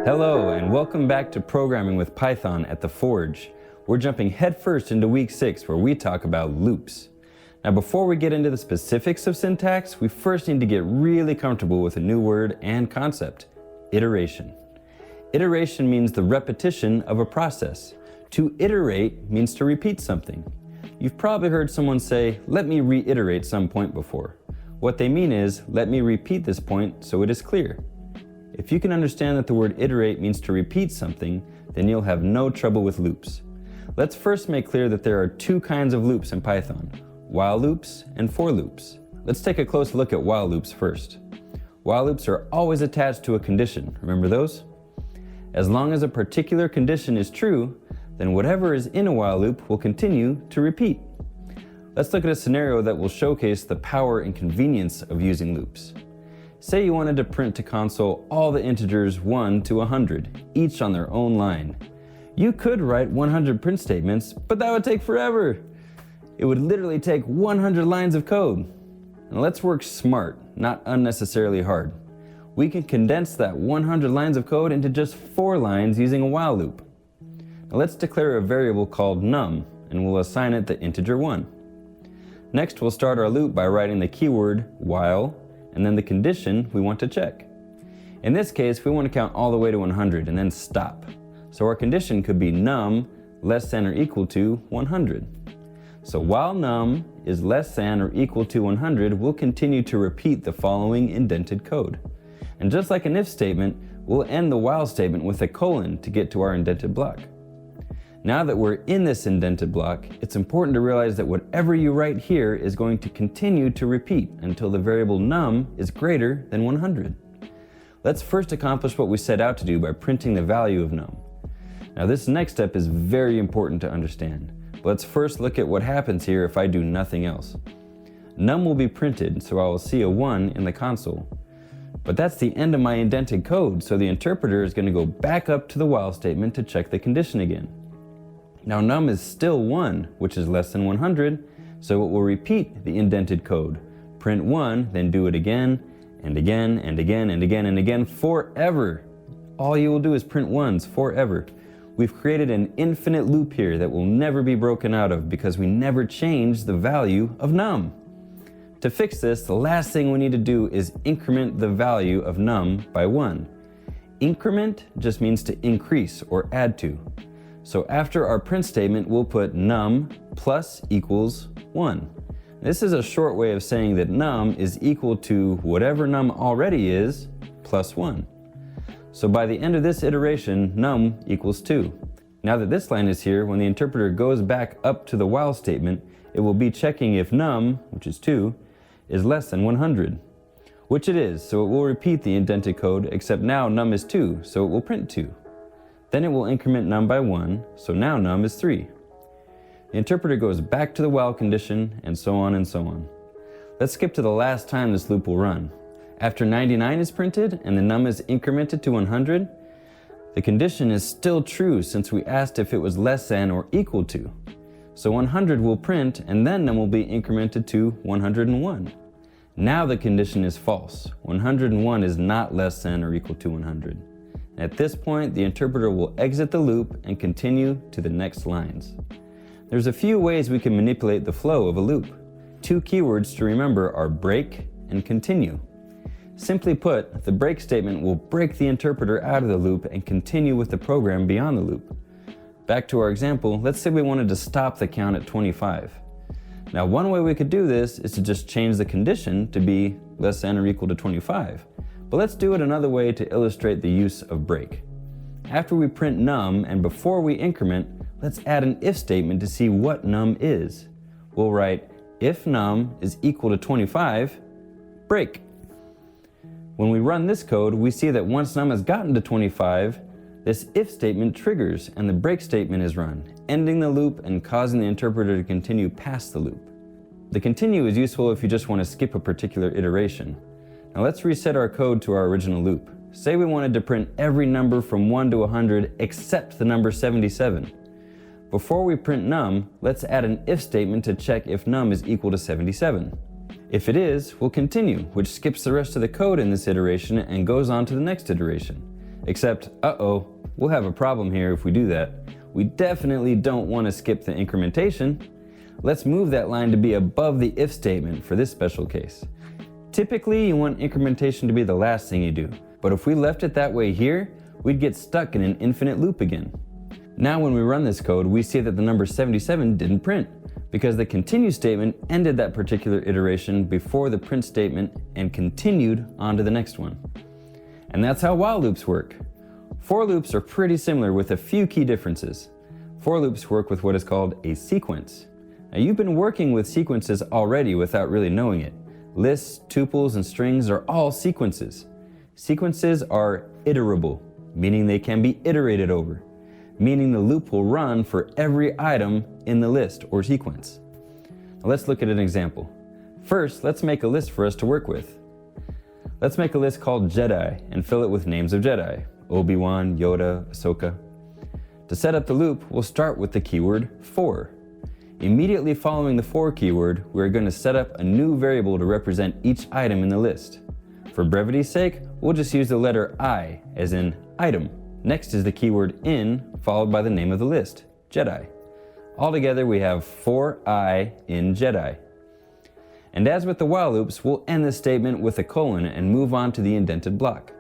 Hello, and welcome back to Programming with Python at The Forge. We're jumping headfirst into week 6 where we talk about loops. Now before we get into the specifics of syntax, we first need to get really comfortable with a new word and concept: iteration. Iteration means the repetition of a process. To iterate means to repeat something. You've probably heard someone say, "Let me reiterate some point before." What they mean is, let me repeat this point so it is clear. If you can understand that the word iterate means to repeat something, then you'll have no trouble with loops. Let's first make clear that there are two kinds of loops in Python: while loops and for loops. Let's take a close look at while loops first. While loops are always attached to a condition. Remember those? As long as a particular condition is true, then whatever is in a while loop will continue to repeat. Let's look at a scenario that will showcase the power and convenience of using loops. Say you wanted to print to console all the integers 1 to 100, each on their own line. You could write 100 print statements, but that would take forever. It would literally take 100 lines of code. Now let's work smart, not unnecessarily hard. We can condense that 100 lines of code into just 4 lines using a while loop. Now let's declare a variable called num, and we'll assign it the integer 1. Next, we'll start our loop by writing the keyword while, and then the condition we want to check. In this case, we want to count all the way to 100 and then stop. So our condition could be num less than or equal to 100. So while num is less than or equal to 100, we'll continue to repeat the following indented code. And just like an if statement, we'll end the while statement with a colon to get to our indented block. Now that we're in this indented block, it's important to realize that whatever you write here is going to continue to repeat until the variable num is greater than 100. Let's first accomplish what we set out to do by printing the value of num. Now this next step is very important to understand. But let's first look at what happens here if I do nothing else. Num will be printed, so I will see a 1 in the console. But that's the end of my indented code, so the interpreter is going to go back up to the while statement to check the condition again. Now num is still 1, which is less than 100, so it will repeat the indented code. Print 1, then do it again, and again, and again, and again, and again, forever. All you will do is print 1s forever. We've created an infinite loop here that will never be broken out of because we never change the value of num. To fix this, the last thing we need to do is increment the value of num by 1. Increment just means to increase or add to. So after our print statement, we'll put num plus equals 1. This is a short way of saying that num is equal to whatever num already is plus 1. So by the end of this iteration, num equals 2. Now that this line is here, when the interpreter goes back up to the while statement, it will be checking if num, which is 2, is less than 100, which it is, so it will repeat the indented code, except now num is 2, so it will print 2. Then it will increment num by 1, so now num is 3. The interpreter goes back to the while condition, and so on and so on. Let's skip to the last time this loop will run. After 99 is printed and the num is incremented to 100, the condition is still true since we asked if it was less than or equal to. So 100 will print, and then num will be incremented to 101. Now the condition is false. 101 is not less than or equal to 100. At this point, the interpreter will exit the loop and continue to the next lines. There's a few ways we can manipulate the flow of a loop. 2 keywords to remember are break and continue. Simply put, the break statement will break the interpreter out of the loop and continue with the program beyond the loop. Back to our example, let's say we wanted to stop the count at 25. Now one way we could do this is to just change the condition to be less than or equal to 25. But let's do it another way to illustrate the use of break. After we print num and before we increment, let's add an if statement to see what num is. We'll write if num is equal to 25, break. When we run this code, we see that once num has gotten to 25, this if statement triggers and the break statement is run, ending the loop and causing the interpreter to continue past the loop. The continue is useful if you just want to skip a particular iteration. Now let's reset our code to our original loop. Say we wanted to print every number from 1 to 100 except the number 77. Before we print num, let's add an if statement to check if num is equal to 77. If it is, we'll continue, which skips the rest of the code in this iteration and goes on to the next iteration. Except, we'll have a problem here if we do that. We definitely don't want to skip the incrementation. Let's move that line to be above the if statement for this special case. Typically, you want incrementation to be the last thing you do, but if we left it that way here, we'd get stuck in an infinite loop again. Now when we run this code, we see that the number 77 didn't print, because the continue statement ended that particular iteration before the print statement and continued on to the next one. And that's how while loops work. For loops are pretty similar with a few key differences. For loops work with what is called a sequence. Now you've been working with sequences already without really knowing it. Lists, tuples, and strings are all sequences. Sequences are iterable, meaning they can be iterated over, meaning the loop will run for every item in the list or sequence. Now let's look at an example. First, let's make a list for us to work with. Let's make a list called Jedi and fill it with names of Jedi: Obi-Wan, Yoda, Ahsoka. To set up the loop, we'll start with the keyword for. Immediately following the for keyword, we're going to set up a new variable to represent each item in the list. For brevity's sake, we'll just use the letter I, as in item. Next is the keyword in, followed by the name of the list, Jedi. Altogether, we have for I in Jedi. And as with the while loops, we'll end this statement with a colon and move on to the indented block.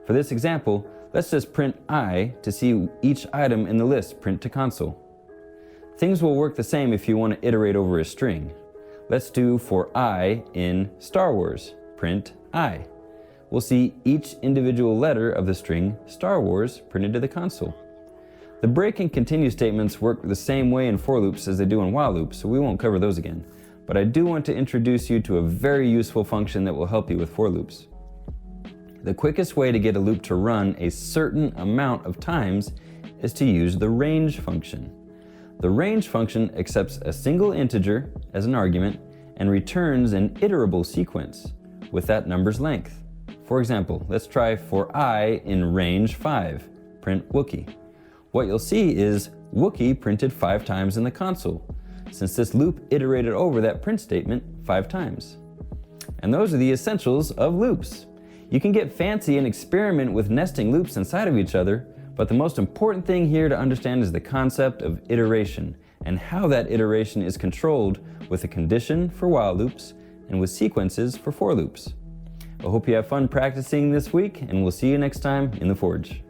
For this example, let's just print I to see each item in the list print to console. Things will work the same if you want to iterate over a string. Let's do for I in Star Wars, print I. We'll see each individual letter of the string Star Wars printed to the console. The break and continue statements work the same way in for loops as they do in while loops, so we won't cover those again. But I do want to introduce you to a very useful function that will help you with for loops. The quickest way to get a loop to run a certain amount of times is to use the range function. The range function accepts a single integer as an argument and returns an iterable sequence with that number's length. For example, let's try for I in range 5, print Wookiee. What you'll see is Wookiee printed 5 times in the console, since this loop iterated over that print statement 5 times. And those are the essentials of loops. You can get fancy and experiment with nesting loops inside of each other, but the most important thing here to understand is the concept of iteration and how that iteration is controlled with a condition for while loops and with sequences for for loops. I hope you have fun practicing this week, and we'll see you next time in the Forge.